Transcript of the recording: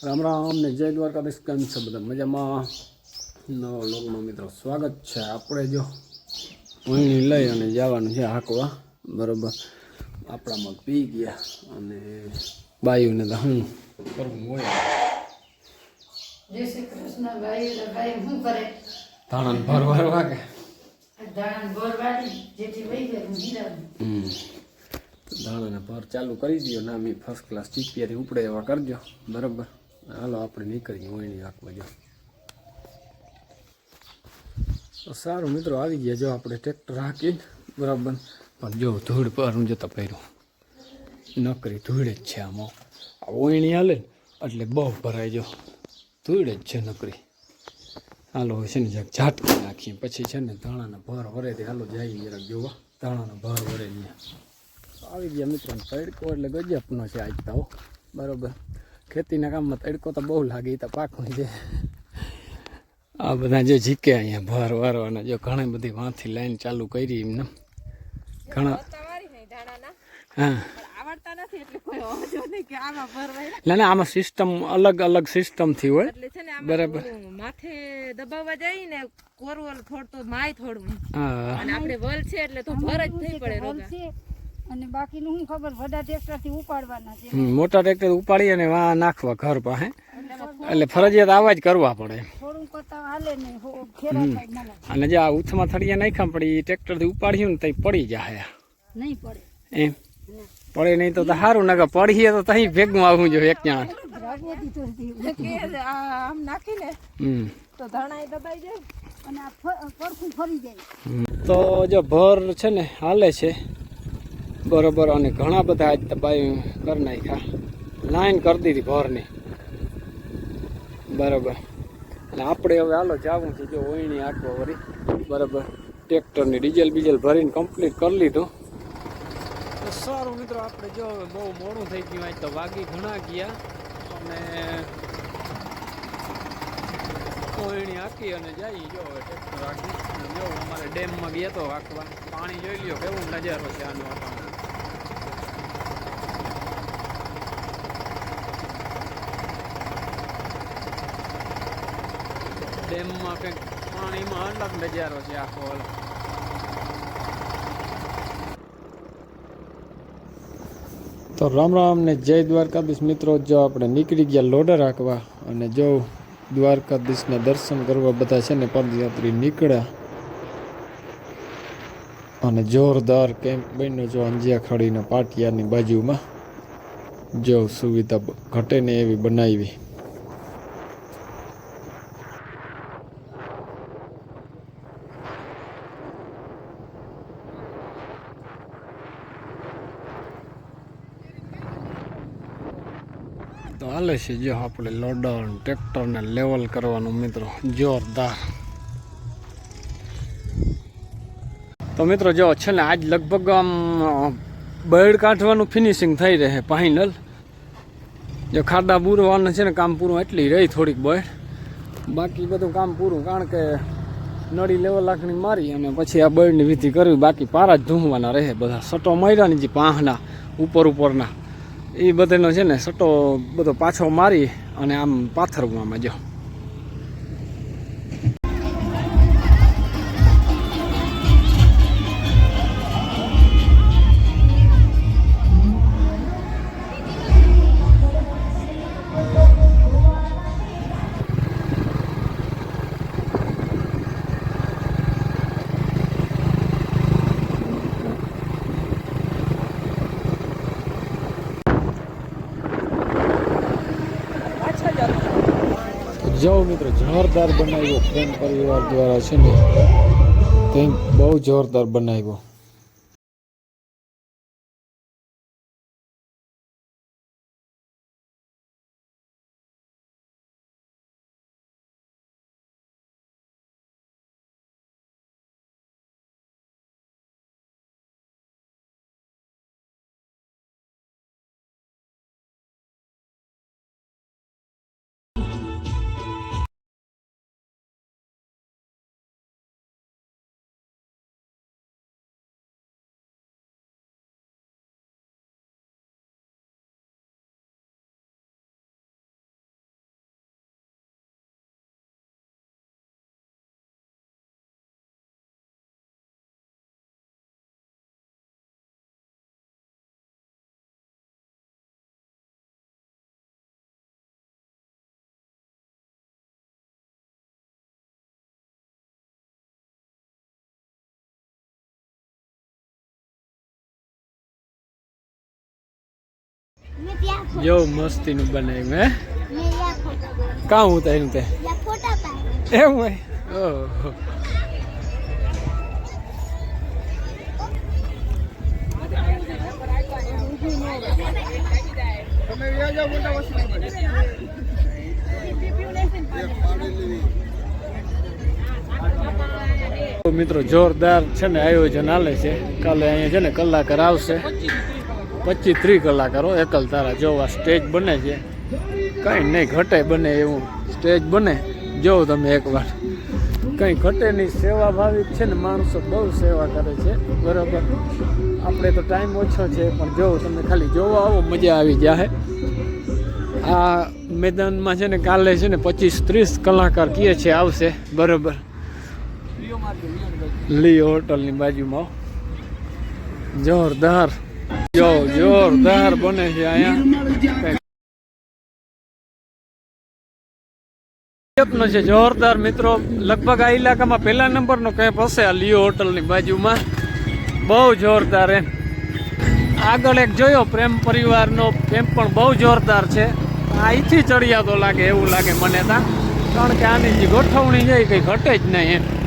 રામ રામ ને જય દ્વારકાધીશ. કેમ છે બધા મજામાં? નવા લોકમાં મિત્રો સ્વાગત છે. આપણે જો વહીણી લઈ અને જવાનું છે હાંકવા. બરાબર, આપણામાં પી ગયા અને બાયુને તો હું કરવું હોય. જય શ્રી કૃષ્ણ. ભાઈ શું કરે? ધાણા ભરવા વાગે ધાણા ભર વાળી જેથી વહી ગયા જીરાનું. ધાણાને ભર ચાલુ કરી દો. ના મેં ફર્સ્ટ ક્લાસ ચીપિયાથી ઉપડે એવા કરજો. બરાબર, હાલો આપણે નીકળીએ વહીણી હાંકવા. જો તો સારું મિત્રો, આવી ગયા. જો આપણે ટ્રેક્ટર હાંકીને બરાબર, પણ જો ધૂળ પર હું જતા પહેર્યું નકરી ધૂળ જ છે. આમાં આ વહીણી હાલે ને એટલે બહુ ભરાય. જો ધૂળ જ છે નકરી. હાલો છે ને જરાક ઝાટકી નાખીએ પછી છે ને ધાણાના ભર વરેથી હાલો જાય જરાક જોવા ધાણાના ભર વરે ત્યાં આવી ગયા મિત્રો. તડકો એટલે ગજબનો છે આજ તો. બરાબર, ખેતીના કામમાં તડકો તો બહુ લાગે. તો પાકું છે. આ બધા જે જીકે અહીંયા ભર વારવાના જો ઘણી બધી વાંથી લાઈન ચાલુ કરી એમને ઘણા. હા ના ના, આમાં સિસ્ટમ અલગ અલગ સિસ્ટમથી હોય. બરાબર, માથે દબાવવા જાય ને કોરવલ થોડતો માય થોડવું. હા, અને આપણે વલ છે એટલે તો ભર જ થઈ પડે રોગા. અને બાકીનું હું ખબર વડા ટ્રેક્ટર થી ઉપાડવાના છે. મોટા ટ્રેક્ટર ઉપાડી અને વાં નાખવા ઘર પાસે, એટલે ફરજિયાત આવા જ કરવા પડે. થોડું કરતા હાલે ને ખેરા થાય મને. અને જે આ ઉથમાં થળિયા નાખ્યા પડી ટ્રેક્ટર થી ઉપાડ્યું ને તઈ પડી જાય. નહીં પડે એમ પડે નહીં તો સારું. ના પડીએ તો તઈ ભેગું આવવું જોઈએ એક જણા. આમ નાખીને તો ધાણા દબાઈ જાય અને આ પડખું ફરી જાય. તો જો ભર છે ને હાલે છે. બરોબર, અને ઘણા બધા આજ દબાઈ કરી નાખ્યા. લાઈન કરી દીધી ભરની. બરાબર, એટલે આપણે હવે હાલો જવું છે જો વહીણી હાંકવા વળી. બરાબર, ટ્રેક્ટરની ડીઝલ ભરીને કમ્પ્લીટ કરી લીધું. તો સારું મિત્રો, આપણે જો બહુ મોડું થઈ ગયું. આજ તો વાગી ઘણા ગયા અને વહીણી હાંકી અને જઈ જો ટ્રેક્ટર હાંકી. જો અમારે ડેમમાં ગયા તો હાંકવા. પાણી જોઈ લ્યો કેવું નજારો છે આનો. ડેમમાં કંઈક પાણીમાં અલગ નજારો છે આખો. તો રામ રામ ને જય દ્વારકાધીશ મિત્રો. જો આપણે નીકળી ગયા લોડર હાંકવા અને જો દ્વારકાધીશના દર્શન કરવા બધા છે ને પદયાત્રી નીકળ્યા. અને જોરદાર કેમ્પ બન્યો જો અંજિયા ખડીના પાટિયાની બાજુમાં. જો સુવિધા ઘટે ને એવી બનાવી. તો હાલે છે જો આપણે લોડર ટ્રેક્ટરને લેવલ કરવાનું મિત્રો જોરદાર. તો મિત્રો જો છે ને આજ લગભગ આમ બળ કાઢવાનું ફિનિશિંગ થઈ રહે ફાઇનલ. જો ખાડા બુરવાનું છે ને કામ પૂરું એટલી રહી થોડીક બળ. બાકી બધું કામ પૂરું, કારણ કે નળી લેવલ લાખની મારી અને પછી આ બળની વિધિ કરવી. બાકી પારા જ ધૂમવાના રહે. બધા સટો માર્યા ને જે પાંહના ઉપરના એ બધાનો છે ને સટો બધો પાછો મારી અને આમ પાથરવામાં જો. જો મિત્રો જોરદાર બનાવ્યો પ્રેમ પરિવાર દ્વારા છે ને, કંઈક બહુ જોરદાર બનાવ્યો. જો મસ્તીનું બનાવ્યું હે કાં હું એનું તે એમ હોય ઓહો મિત્રો જોરદાર છે ને આયોજન હાલે છે કાલે અહીંયા છે ને કલાકાર આવશે 25-30 કલાકારો એકલ તારા જોવા સ્ટેજ બને છે કંઈ નહીં ઘટે બને એવું સ્ટેજ બને જોવો તમે એકવાર કંઈ ઘટે નહીં સેવા ભાવિક છે ને માણસો બહુ સેવા કરે છે બરાબર આપણે તો ટાઈમ ઓછો છે પણ જોવો તમે ખાલી જોવા આવો મજા આવી જાય આ મેદાનમાં છે ને કાલે છે ને 25-30 કલાકાર કહે છે આવશે બરાબર લી હોટલની બાજુમાં જોરદાર જોરદાર બને છે અહીંયા છે જોરદાર મિત્રો લગભગ આ ઇલાકામાં પહેલા નંબરનો કેમ્પ હશે આ લિયો હોટલની બાજુમાં બહુ જોરદાર એમ આગળ એક જોયો પ્રેમ પરિવારનો કેમ્પ પણ બહુ જોરદાર છે અહીંથી ચડિયાતો લાગે એવું લાગે મને ત્યાં કારણ કે આની જે ગોઠવણી છે એ કંઈ ઘટે જ નહીં એમ